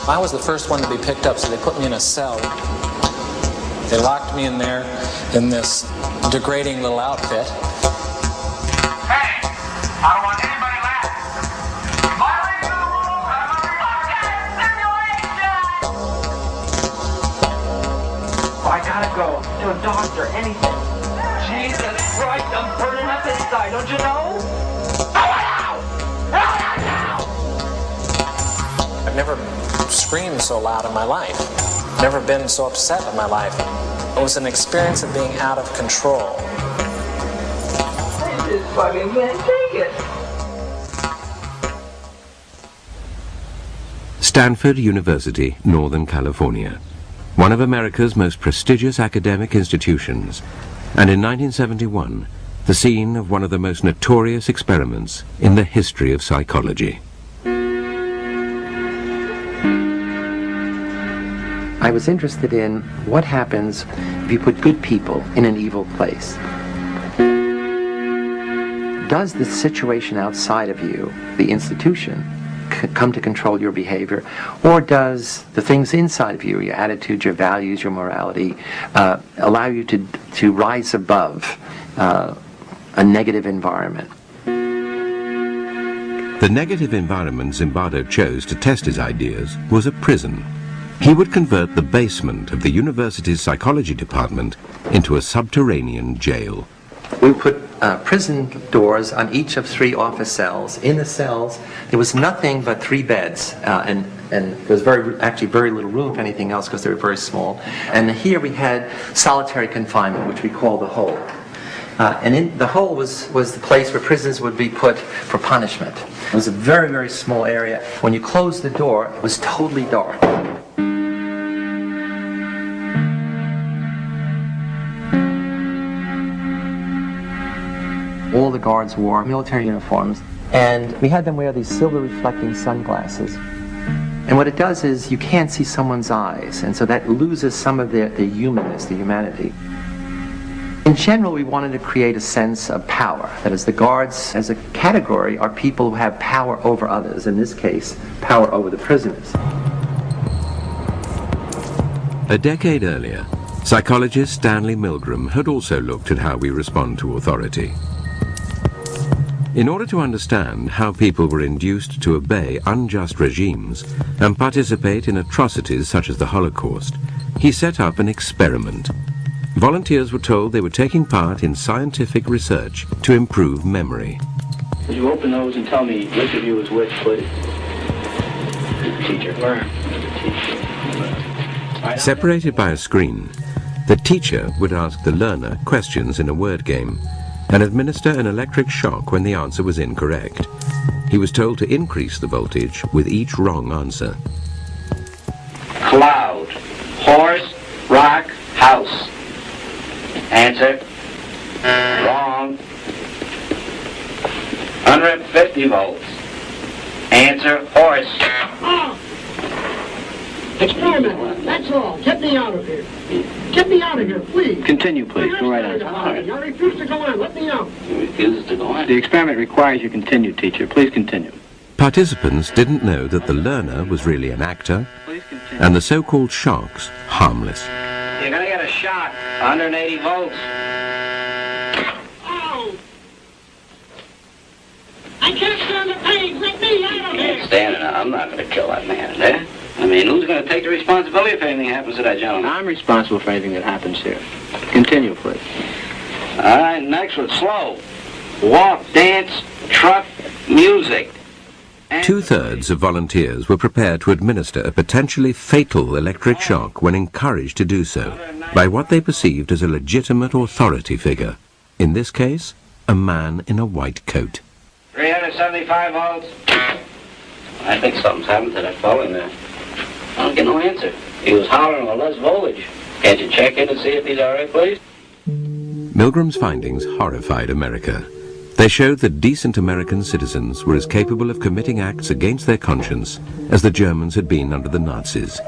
I was the first one to be picked up, so they put me in a cell. They locked me in there in this degrading little outfit. Hey, I don't want anybody left. Violation of the rules. I gotta go to a doctor, anything. Jesus Christ, I'm burning up inside, don't you know? I've never screamed so loud in my life. Never been so upset in my life. It was an experience of being out of control. I just fucking can't take it. Stanford University, Northern California, one of America's most prestigious academic institutions, and in 1971, the scene of one of the most notorious experiments in the history of psychology. I was interested in what happens if you put good people in an evil place. Does the situation outside of you, the institution, come to control your behavior, or does the things inside of you, your attitude, your values, your morality, allow you to rise above a negative environment? The negative environment Zimbardo chose to test his ideas was a prison. He would convert the basement of the university's psychology department into a subterranean jail. We put prison doors on each of 3 office cells. In the cells, there was nothing but 3 beds, and there was actually very little room, if anything else, because they were very small. And here we had solitary confinement, which we call the hole. And in the hole was the place where prisoners would be put for punishment. It was a very, very small area. When you closed the door, it was totally dark. All the guards wore military uniforms, and we had them wear these silver reflecting sunglasses. And what it does is you can't see someone's eyes, and so that loses some of the humanness, the humanity. In general, we wanted to create a sense of power. That is, the guards as a category are people who have power over others, in this case, power over the prisoners. A decade earlier, psychologist Stanley Milgram had also looked at how we respond to authority. In order to understand how people were induced to obey unjust regimes and participate in atrocities such as the Holocaust, he set up an experiment. Volunteers were told they were taking part in scientific research to improve memory. Would you open those and tell me which of you is which, please? Teacher. Learn. Separated by a screen, the teacher would ask the learner questions in a word game and administer an electric shock when the answer was incorrect. He was told to increase the voltage with each wrong answer. Cloud. Horse. Rock. House. Answer. Wrong. 150 volts. Answer. Horse. Experiment. That's all. Get me out of here. Get me out of here, please. Continue, please. Go right on. I refuse to go on. Let me out. You refuse to go on? The experiment requires you continue, teacher. Please continue. Participants didn't know that the learner was really an actor and the so-called shocks harmless. You're going to get a shock. 180 volts. Oh! I can't stand the pain. Let me out of here. Stand it. I'm not going to kill that man, eh? I mean, who's going to take the responsibility if anything happens to that gentleman? I'm responsible for anything that happens here. Continue, please. All right, next one, slow. Walk, dance, truck, music. Two-thirds of volunteers were prepared to administer a potentially fatal electric shock when encouraged to do so by what they perceived as a legitimate authority figure. In this case, a man in a white coat. 375 volts. I think something's happened to that fellow in there. I don't get no answer. He was hollering with less voltage. Can't you check in and see if he's all right, please? Milgram's findings horrified America. They showed that decent American citizens were as capable of committing acts against their conscience as the Germans had been under the Nazis.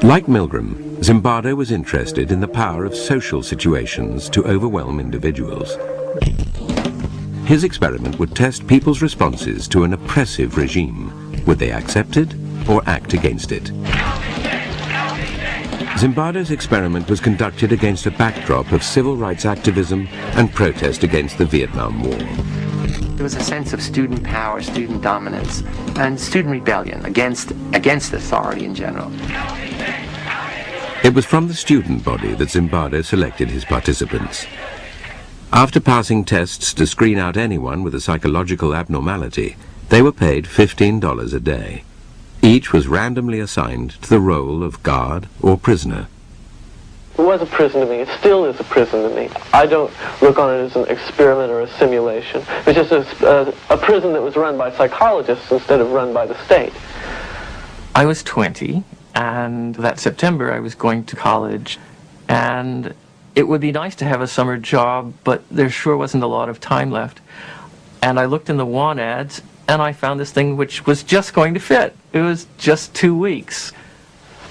Like Milgram, Zimbardo was interested in the power of social situations to overwhelm individuals. His experiment would test people's responses to an oppressive regime. Would they accept it or act against it? Zimbardo's experiment was conducted against a backdrop of civil rights activism and protest against the Vietnam War. There was a sense of student power, student dominance, and student rebellion against authority in general. It was from the student body that Zimbardo selected his participants. After passing tests to screen out anyone with a psychological abnormality, they were paid $15 a day. Each was randomly assigned to the role of guard or prisoner. It was a prison to me. It still is a prison to me. I don't look on it as an experiment or a simulation. It's just a prison that was run by psychologists instead of run by the state. I was 20, and that September I was going to college, and it would be nice to have a summer job, but there sure wasn't a lot of time left. And I looked in the want ads, and I found this thing which was just going to fit. It was just 2 weeks.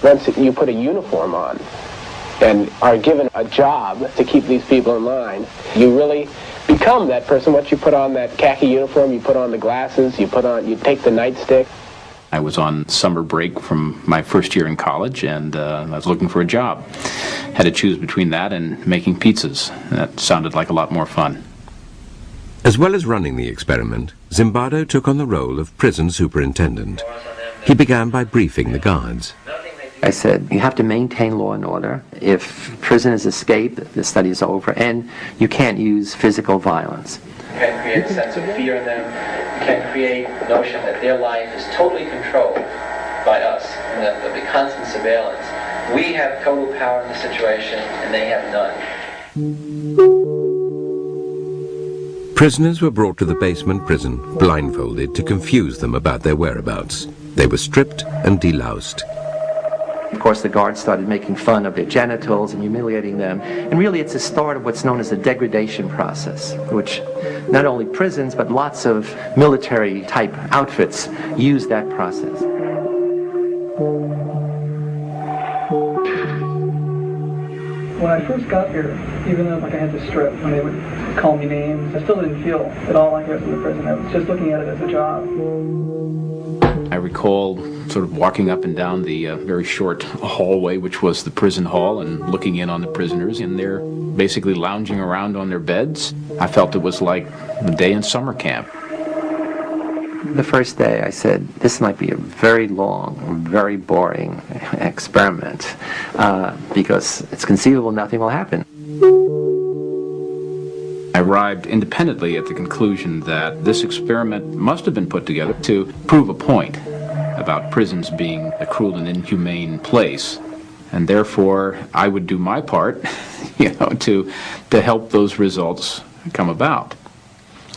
Once you put a uniform on and are given a job to keep these people in line, you really become that person. Once you put on that khaki uniform, you put on the glasses, you take the nightstick. I was on summer break from my first year in college, and I was looking for a job. Had to choose between that and making pizzas. That sounded like a lot more fun. As well as running the experiment, Zimbardo took on the role of prison superintendent. He began by briefing the guards. I said, you have to maintain law and order. If prisoners escape, the study is over, and you can't use physical violence. You can't create a sense of fear in them. You can't create the notion that their life is totally controlled by us, and that there'll be constant surveillance. We have total power in the situation, and they have none. Prisoners were brought to the basement prison, blindfolded, to confuse them about their whereabouts. They were stripped and deloused. Of course, the guards started making fun of their genitals and humiliating them. And really, it's the start of what's known as the degradation process, which not only prisons, but lots of military-type outfits use that process. When I first got here, even though I had to strip, when they would call me names, I still didn't feel at all like I was in the prison. I was just looking at it as a job. I recall sort of walking up and down the very short hallway, which was the prison hall, and looking in on the prisoners, and they're basically lounging around on their beds. I felt it was like a day in summer camp. The first day I said, this might be a very long, very boring experiment, because it's conceivable nothing will happen. I arrived independently at the conclusion that this experiment must have been put together to prove a point about prisons being a cruel and inhumane place, and therefore I would do my part, to help those results come about.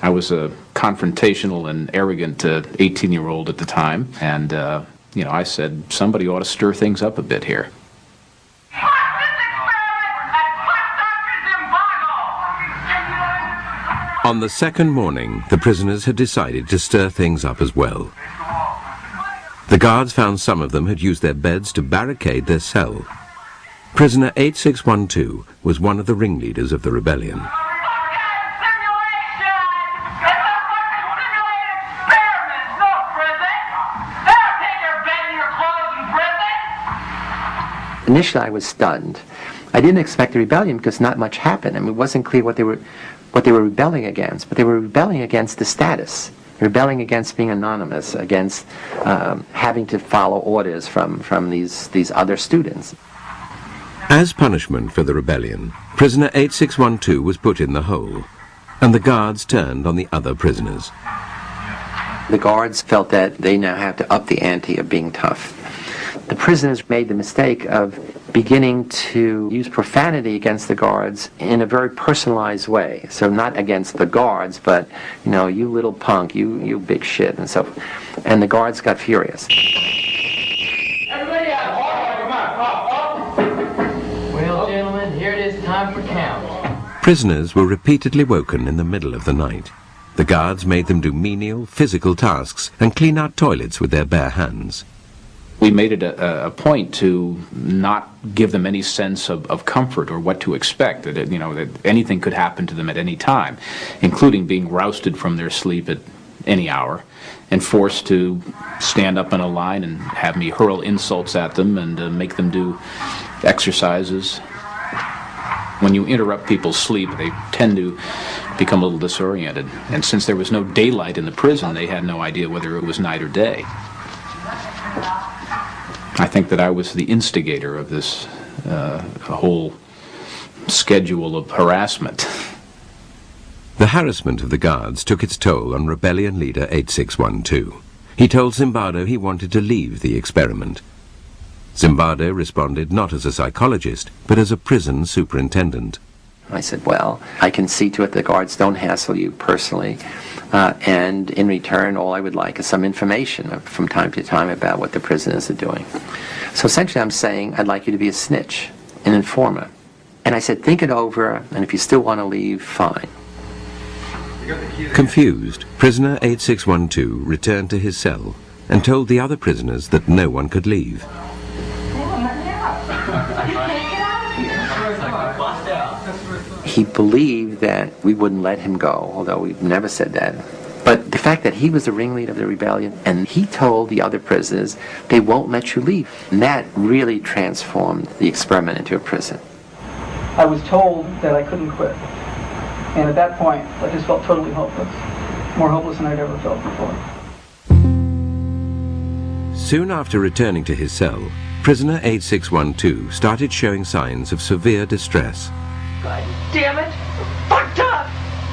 I was a confrontational and arrogant 18-year-old at the time, and I said somebody ought to stir things up a bit here. On the second morning, the prisoners had decided to stir things up as well. The guards found some of them had used their beds to barricade their cell. Prisoner 8612 was one of the ringleaders of the rebellion. Initially, I was stunned. I didn't expect a rebellion because not much happened. I mean, it wasn't clear what they were rebelling against, but they were rebelling against the status, rebelling against being anonymous, against having to follow orders from these other students. As punishment for the rebellion, prisoner 8612 was put in the hole, and the guards turned on the other prisoners. The guards felt that they now have to up the ante of being tough. The prisoners made the mistake of beginning to use profanity against the guards in a very personalized way. So not against the guards, but, you little punk, you big shit, and so. And the guards got furious. Well, gentlemen, here it is time for count. Prisoners were repeatedly woken in the middle of the night. The guards made them do menial, physical tasks and clean out toilets with their bare hands. We made it a point to not give them any sense of comfort or what to expect, that that anything could happen to them at any time, including being rousted from their sleep at any hour and forced to stand up in a line and have me hurl insults at them and make them do exercises. When you interrupt people's sleep, they tend to become a little disoriented. And since there was no daylight in the prison, they had no idea whether it was night or day. I think that I was the instigator of this whole schedule of harassment. The harassment of the guards took its toll on rebellion leader 8612. He told Zimbardo he wanted to leave the experiment. Zimbardo responded not as a psychologist, but as a prison superintendent. I said, well, I can see to it the guards don't hassle you personally, and in return all I would like is some information from time to time about what the prisoners are doing. So essentially I'm saying I'd like you to be a snitch, an informer. And I said, think it over, and if you still want to leave, fine. Confused, prisoner 8612 returned to his cell and told the other prisoners that no one could leave. He believed that we wouldn't let him go, although we've never said that. But the fact that he was the ringleader of the rebellion, and he told the other prisoners, they won't let you leave. And that really transformed the experiment into a prison. I was told that I couldn't quit. And at that point, I just felt totally hopeless. More hopeless than I'd ever felt before. Soon after returning to his cell, prisoner 8612 started showing signs of severe distress. God damn it! Fucked up!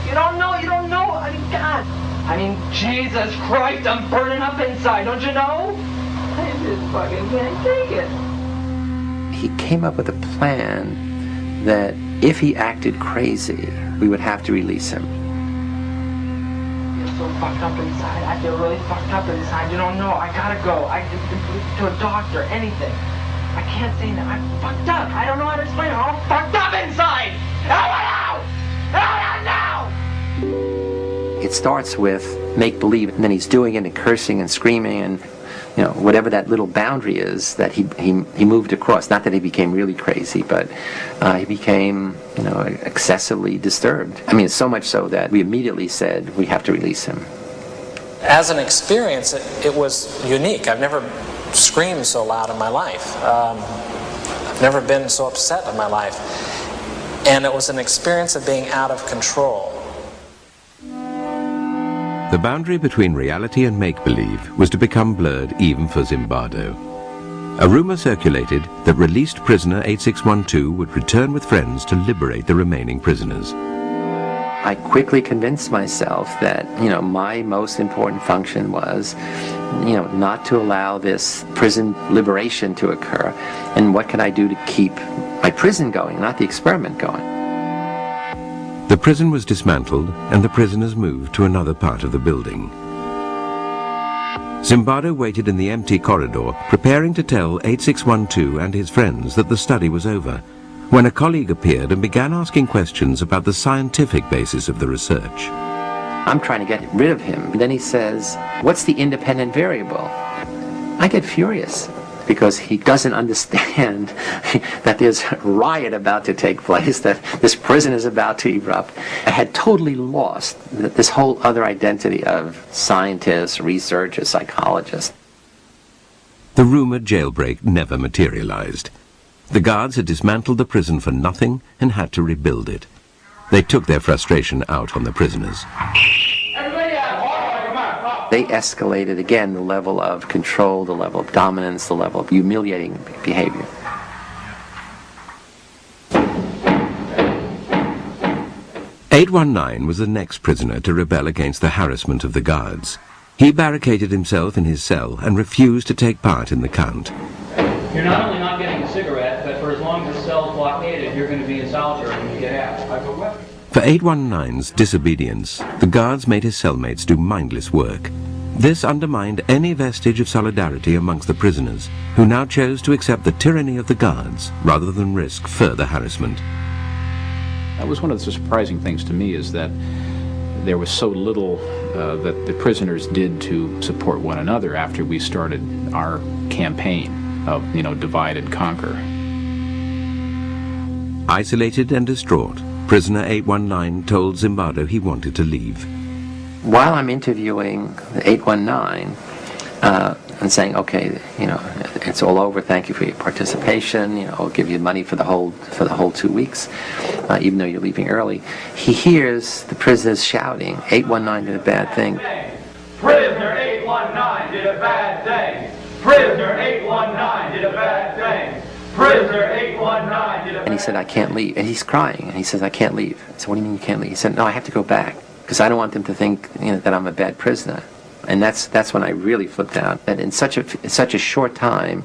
You don't know, I mean, God! I mean, Jesus Christ, I'm burning up inside, don't you know? I just fucking can't take it. He came up with a plan that if he acted crazy, we would have to release him. I feel so fucked up inside. I feel really fucked up inside. You don't know, I gotta go. To a doctor, anything. I can't say that. I'm fucked up. I don't know how to explain it. I'm all fucked up inside. Out! Now! It starts with make-believe, and then he's doing it and cursing and screaming and, whatever that little boundary is that he moved across. Not that he became really crazy, but he became, excessively disturbed. I mean, so much so that we immediately said we have to release him. As an experience, it was unique. I've never screamed so loud in my life. I've never been so upset in my life. And it was an experience of being out of control. The boundary between reality and make-believe was to become blurred even for Zimbardo. A rumor circulated that released prisoner 8612 would return with friends to liberate the remaining prisoners. I quickly convinced myself that, my most important function was, not to allow this prison liberation to occur. And what can I do to keep my prison going, not the experiment going? The prison was dismantled and the prisoners moved to another part of the building. Zimbardo waited in the empty corridor, preparing to tell 8612 and his friends that the study was over, when a colleague appeared and began asking questions about the scientific basis of the research. I'm trying to get rid of him. Then he says, what's the independent variable? I get furious because he doesn't understand that there's a riot about to take place, that this prison is about to erupt. I had totally lost this whole other identity of scientist, researcher, psychologist. The rumored jailbreak never materialized. The guards had dismantled the prison for nothing and had to rebuild it. They took their frustration out on the prisoners. They escalated again the level of control, the level of dominance, the level of humiliating behavior. "819 was the next prisoner to rebel against the harassment of the guards. He barricaded himself in his cell and refused to take part in the count. You're not only not getting a cigarette, but for as long as the cell's blockaded, you're going to be in solitary when you get out. For 819's disobedience, the guards made his cellmates do mindless work. This undermined any vestige of solidarity amongst the prisoners, who now chose to accept the tyranny of the guards rather than risk further harassment. That was one of the surprising things to me, is that there was so little that the prisoners did to support one another after we started our campaign of, divide and conquer. Isolated and distraught, prisoner 819 told Zimbardo he wanted to leave. While I'm interviewing the 819 and saying, okay, it's all over, thank you for your participation, I'll give you money for the whole 2 weeks, even though you're leaving early, he hears the prisoners shouting, 819 did a bad thing. Prisoner 819 did a bad thing. Prisoner 819 did a bad thing. Prisoner 819 did a bad thing. And he said, I can't leave. And he's crying. And he says, I can't leave. I said, what do you mean you can't leave? He said, no, I have to go back because I don't want them to think that I'm a bad prisoner. And that's when I really flipped out. That in such a short time,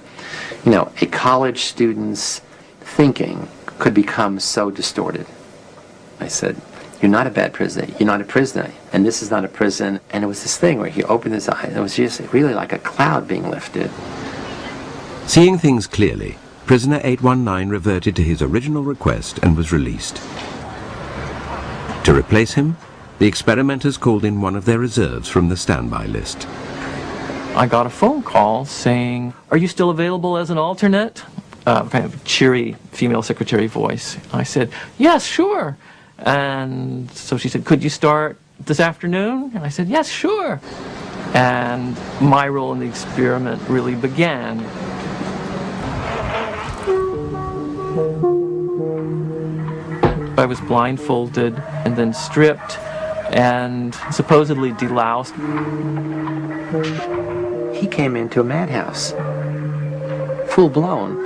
a college student's thinking could become so distorted. I said, you're not a bad prisoner. You're not a prisoner. And this is not a prison. And it was this thing where he opened his eyes. And it was just really like a cloud being lifted. Seeing things clearly, prisoner 819 reverted to his original request and was released. To replace him, the experimenters called in one of their reserves from the standby list. I got a phone call saying, are you still available as an alternate? Kind of cheery female secretary voice. I said, yes, sure. And so she said, could you start this afternoon? And I said, yes, sure. And my role in the experiment really began. I was blindfolded and then stripped and supposedly deloused. He came into a madhouse, full blown.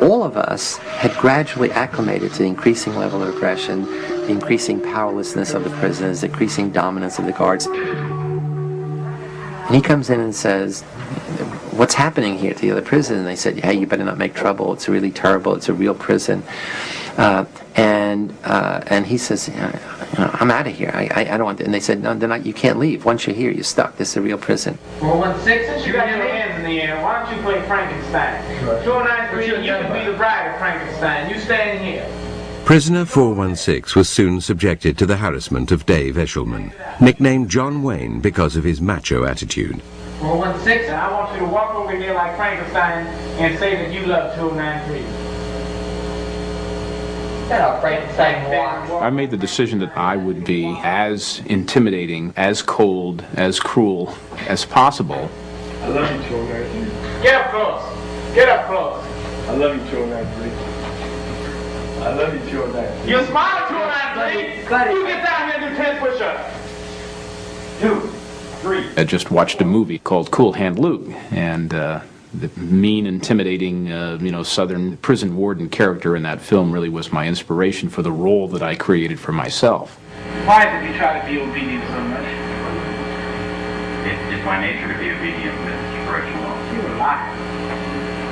All of us had gradually acclimated to the increasing level of aggression, the increasing powerlessness of the prisoners, the increasing dominance of the guards. And he comes in and says, what's happening here to the other prisoners? And they said, hey, you better not make trouble. It's really terrible. It's a real prison. And he says, I'm out of here. I don't want to. And they said, no, you can't leave. Once you're here, you're stuck. This is a real prison. 416, since you got your hands in the air, why don't you play Frankenstein? 293, you can be the bride of Frankenstein. You stand here. Prisoner 416 was soon subjected to the harassment of Dave Eshelman, nicknamed John Wayne because of his macho attitude. 416, and I want you to walk over here like Frankenstein and say that you love 293. I made the decision that I would be as intimidating, as cold, as cruel as possible. I love you, 293. Get up close. Get up close. I love you, 293. I love you, 293. You smile, 293. You get down here and do 10 push-ups. 2, 3. I just watched a movie called Cool Hand Luke, and the mean, intimidating, Southern prison warden character in that film really was my inspiration for the role that I created for myself. Why did you try to be obedient so much? It's my nature to be obedient, Mr. Reginald. You were lying.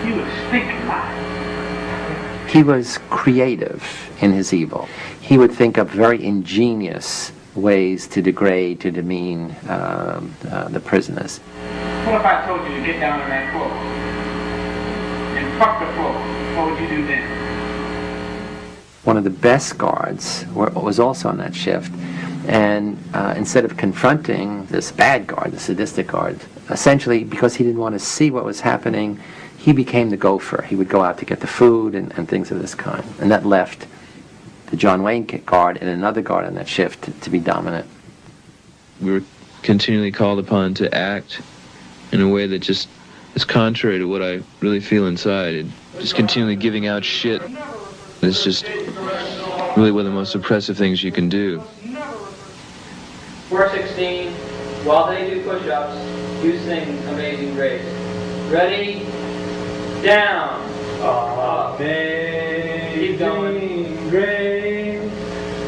You were stinking lying. He was creative in his evil. He would think up very ingenious ways to degrade, to demean the prisoners. What if I told you to get down on that floor and fuck the floor? What would you do then? One of the best guards was also on that shift, and instead of confronting this bad guard, the sadistic guard, essentially because he didn't want to see what was happening, he became the gopher. He would go out to get the food and things of this kind, and that left the John Wayne guard and another guard on that shift to be dominant. We were continually called upon to act in a way that just is contrary to what I really feel inside. And just continually giving out shit. It's just really one of the most oppressive things you can do. 416, while they do push-ups, you sing Amazing Grace. Ready? Down. Keep going. Grace. You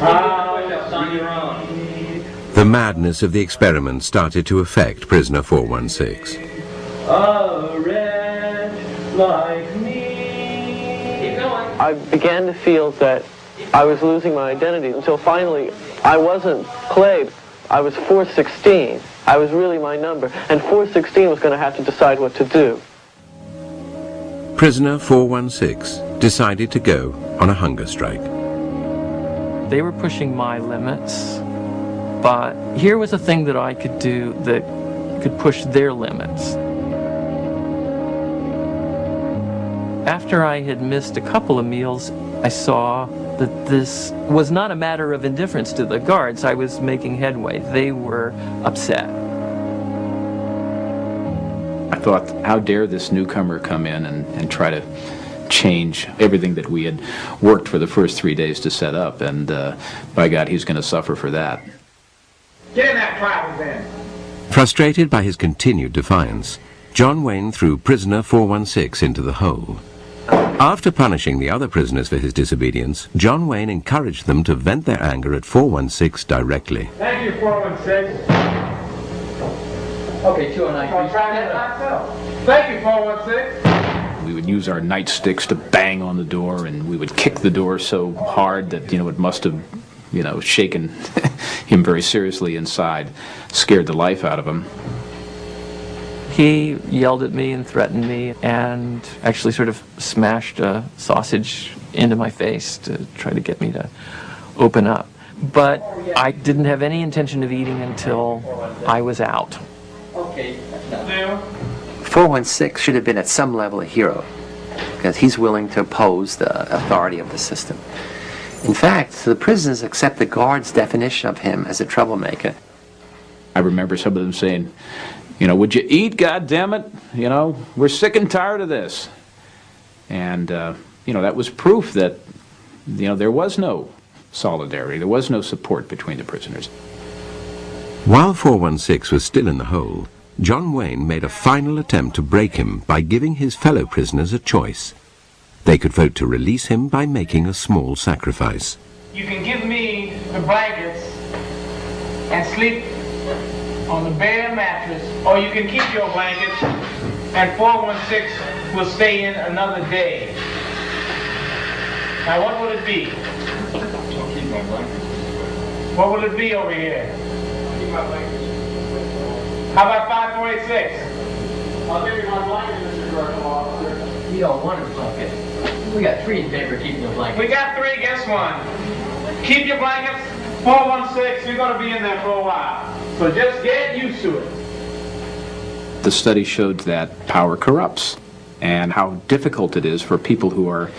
do push-ups on your own. The madness of the experiment started to affect prisoner 416. A wretch like me. Keep going. I began to feel that I was losing my identity until finally I wasn't Clay. I was 416. I was really my number. And 416 was going to have to decide what to do. Prisoner 416 decided to go on a hunger strike. They were pushing my limits. But here was a thing that I could do that could push their limits. After I had missed a couple of meals, I saw that this was not a matter of indifference to the guards. I was making headway. They were upset. I thought, how dare this newcomer come in and try to change everything that we had worked for the first 3 days to set up, and by God, he's going to suffer for that. Get in that closet then. Frustrated by his continued defiance, John Wayne threw prisoner 416 into the hole. After punishing the other prisoners for his disobedience, John Wayne encouraged them to vent their anger at 416 directly. Thank you, 416. Okay, 209. I'll try that myself. Thank you, 416. We would use our nightsticks to bang on the door, and we would kick the door so hard that, it must have, shaken him very seriously inside, scared the life out of him. He yelled at me and threatened me and actually sort of smashed a sausage into my face to try to get me to open up. But I didn't have any intention of eating until I was out. Okay. 416 should have been at some level a hero, because he's willing to oppose the authority of the system. In fact, the prisoners accept the guards' definition of him as a troublemaker. I remember some of them saying, would you eat, goddammit? We're sick and tired of this. And, that was proof that, there was no solidarity, there was no support between the prisoners. While 416 was still in the hole, John Wayne made a final attempt to break him by giving his fellow prisoners a choice. They could vote to release him by making a small sacrifice. You can give me the blankets and sleep on the bare mattress, or you can keep your blankets and 416 will stay in another day. Now what will it be? I'll keep my blankets. What will it be over here? I'll keep my blankets. How about 5486? I'll give you my blankets, Mr. Correctional Officer. We don't want a blanket. We got 3 in favor of keeping the blankets. We got 3, guess 1. Keep your blankets, 416, you're going to be in there for a while. So just get used to it. The study showed that power corrupts, and how difficult it is for people who are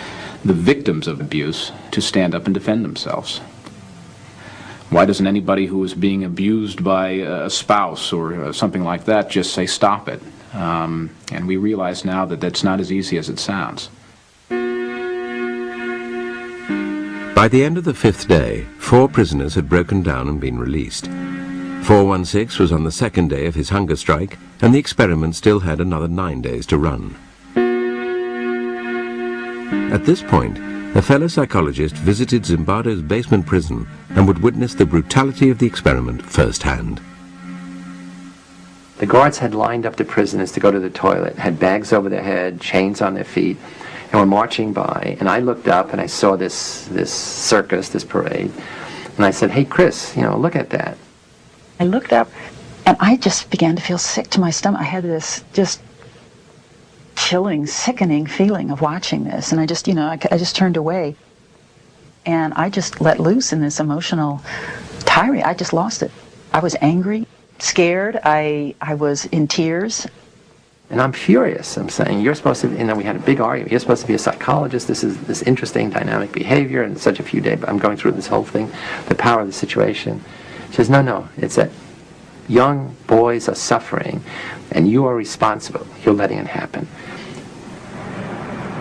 the victims of abuse to stand up and defend themselves. Why doesn't anybody who is being abused by a spouse or something like that just say, stop it? And we realize now that that's not as easy as it sounds. By the end of the 5th day, 4 prisoners had broken down and been released. 416 was on the 2nd day of his hunger strike, and the experiment still had another 9 days to run. At this point, a fellow psychologist visited Zimbardo's basement prison and would witness the brutality of the experiment firsthand. The guards had lined up the prisoners to go to the toilet, had bags over their head, chains on their feet, and were marching by. And I looked up and I saw this circus, this parade, and I said, hey, Chris, look at that. I looked up and I just began to feel sick to my stomach. I had this just chilling, sickening feeling of watching this, and I just, I just turned away, and I just let loose in this emotional tirade. I just lost it. I was angry, scared. I was in tears. And I'm furious. I'm saying, you're supposed to, we had a big argument. You're supposed to be a psychologist. This is this interesting dynamic behavior in such a few days. I'm going through this whole thing, the power of the situation. She says, no, it's that young boys are suffering, and you are responsible. You're letting it happen.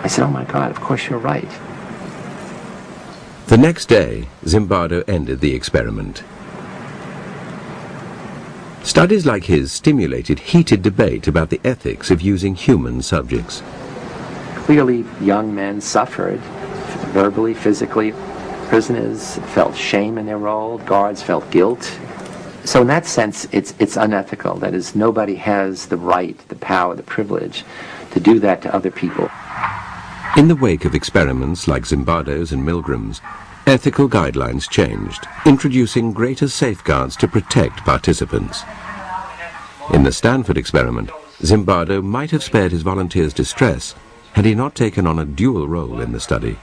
I said, oh my God, of course you're right. The next day, Zimbardo ended the experiment. Studies like his stimulated heated debate about the ethics of using human subjects. Clearly, young men suffered, verbally, physically. Prisoners felt shame in their role. Guards felt guilt. So in that sense, it's unethical. That is, nobody has the right, the power, the privilege to do that to other people. In the wake of experiments like Zimbardo's and Milgram's, ethical guidelines changed, introducing greater safeguards to protect participants. In the Stanford experiment, Zimbardo might have spared his volunteers distress had he not taken on a dual role in the study.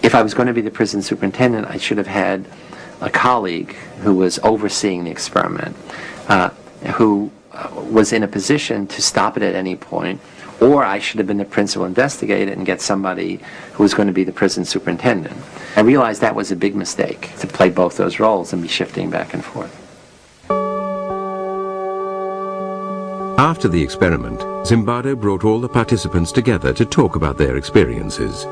If I was going to be the prison superintendent, I should have had a colleague who was overseeing the experiment, who was in a position to stop it at any point, or I should have been the principal investigator and get somebody who was going to be the prison superintendent. I realized that was a big mistake, to play both those roles and be shifting back and forth. After the experiment, Zimbardo brought all the participants together to talk about their experiences.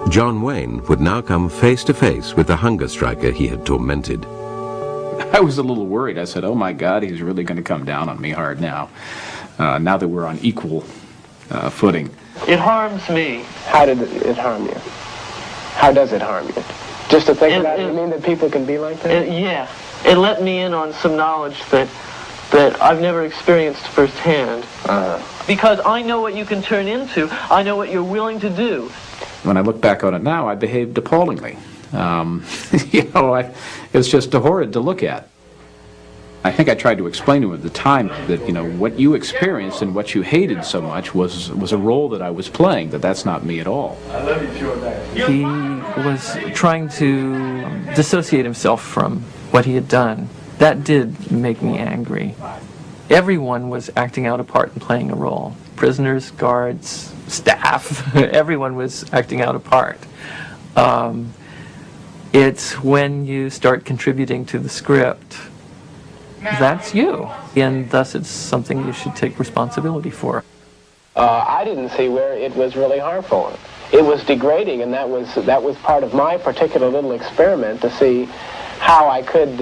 John Wayne would now come face to face with the hunger striker he had tormented. I was a little worried. I said, oh my God, he's really going to come down on me hard now, now that we're on equal footing. It harms me. How did it harm you? How does it harm you? Just to think about it, you mean that people can be like that? Yeah. It let me in on some knowledge that I've never experienced firsthand. Because I know what you can turn into. I know what you're willing to do. When I look back on it now, I behaved appallingly. It was just horrid to look at. I think I tried to explain to him at the time that, what you experienced and what you hated so much was a role that I was playing, that's not me at all. I love you, Jordan. He was trying to dissociate himself from what he had done. That did make me angry. Everyone was acting out a part and playing a role. Prisoners, guards, staff, everyone was acting out a part. It's when you start contributing to the script, that's you. And thus it's something you should take responsibility for. I didn't see where it was really harmful. It was degrading, and that was part of my particular little experiment to see how I could...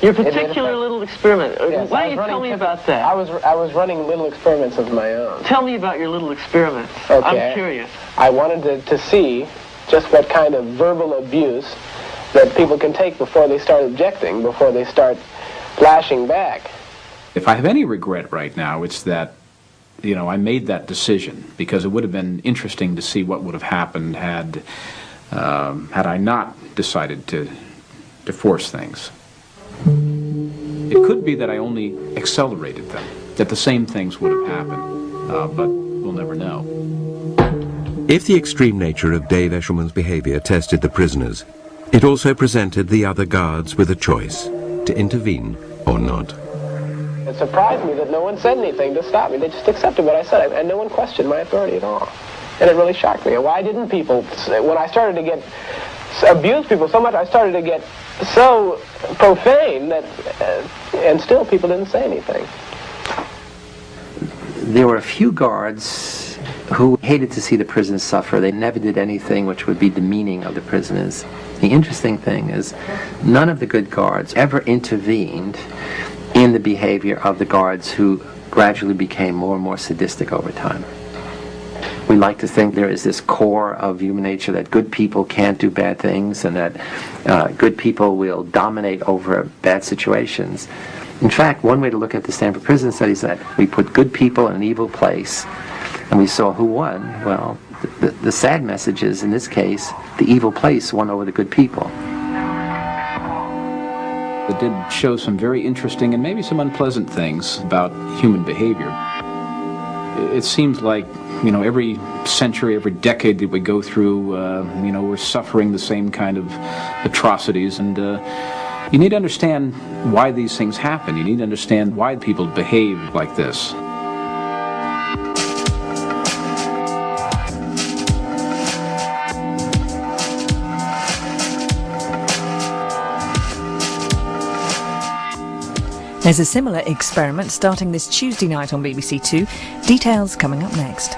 Your particular little experiment. Yes, Why don't you tell me about that? I was running little experiments of my own. Tell me about your little experiments. Okay. I'm curious. I wanted to see just what kind of verbal abuse that people can take before they start objecting, before they start flashing back. If I have any regret right now, it's that, I made that decision, because it would have been interesting to see what would have happened had I not decided to force things. It could be that I only accelerated them, that the same things would have happened, but we'll never know. If the extreme nature of Dave Eshelman's behavior tested the prisoners, it also presented the other guards with a choice, to intervene or not. It surprised me that no one said anything to stop me. They just accepted what I said, and no one questioned my authority at all. And it really shocked me. Why didn't people, when I started to abuse people so much, I started to get so profane that, and still people didn't say anything. There were a few guards who hated to see the prisoners suffer. They never did anything which would be demeaning of the prisoners. The interesting thing is, none of the good guards ever intervened in the behavior of the guards who gradually became more and more sadistic over time. We like to think there is this core of human nature that good people can't do bad things, and that good people will dominate over bad situations. In fact, one way to look at the Stanford Prison Study is that we put good people in an evil place, and we saw who won. Well, the sad message is, in this case, the evil place won over the good people. It did show some very interesting and maybe some unpleasant things about human behavior. It seems like, every century, every decade that we go through, we're suffering the same kind of atrocities, and you need to understand why these things happen. You need to understand why people behave like this. There's a similar experiment starting this Tuesday night on BBC Two. Details coming up next.